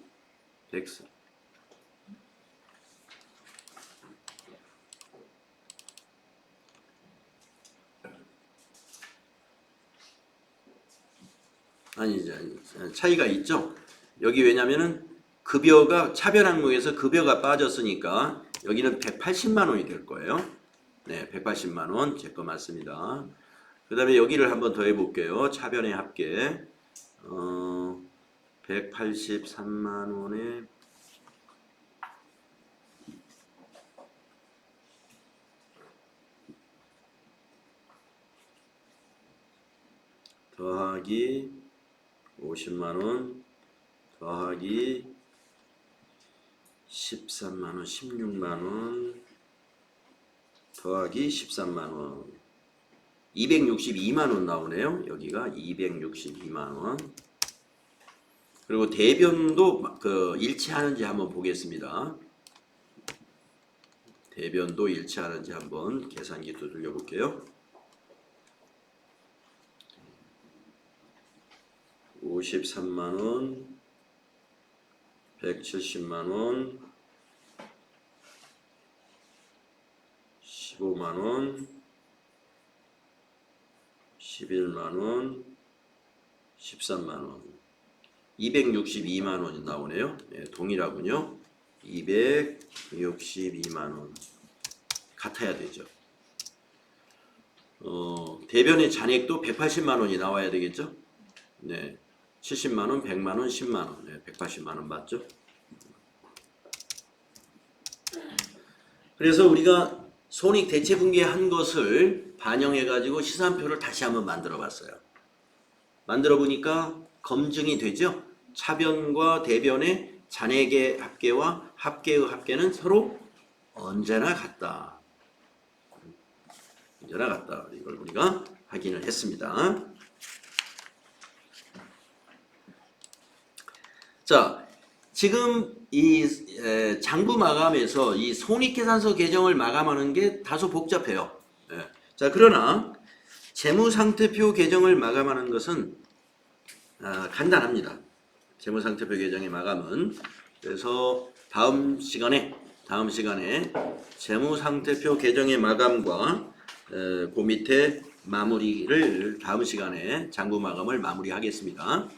100. 아니죠. 차이가 있죠. 여기 왜냐면은 급여가 차변 항목에서 급여가 빠졌으니까 여기는 180만 원이 될 거예요. 네, 180만 원 제 거 맞습니다. 그 다음에 여기를 한번 더 해볼게요. 차변의 합계 183만 원에 더하기 50만 원 더하기 13만 원, 16만 원 더하기 13만 원 262만 원 나오네요. 여기가 262만 원. 그리고 대변도 일치하는지 한번 보겠습니다. 대변도 일치하는지 한번 계산기 두들겨 볼게요. 53만 원, 170만 원, 15만 원, 11만 원, 13만 원, 262만 원이 나오네요. 네, 동일하군요. 262만 원 같아야 되죠. 대변의 잔액도 180만 원이 나와야 되겠죠. 네, 70만 원, 100만 원, 10만 원, 네, 180만 원 맞죠? 그래서 우리가 손익 대체분기한 것을 반영해 가지고 시산표를 다시 한번 만들어 봤어요. 만들어 보니까 검증이 되죠. 차변과 대변의 잔액의 합계와 합계의 합계는 서로 언제나 같다. 언제나 같다. 이걸 우리가 확인을 했습니다. 자, 지금 이 장부 마감에서 이 손익계산서 계정을 마감하는 게 다소 복잡해요. 자, 그러나 재무상태표 계정을 마감하는 것은 간단합니다. 재무상태표 계정의 마감은. 그래서 다음 시간에 재무상태표 계정의 마감과 그 밑에 마무리를 다음 시간에 장부 마감을 마무리하겠습니다.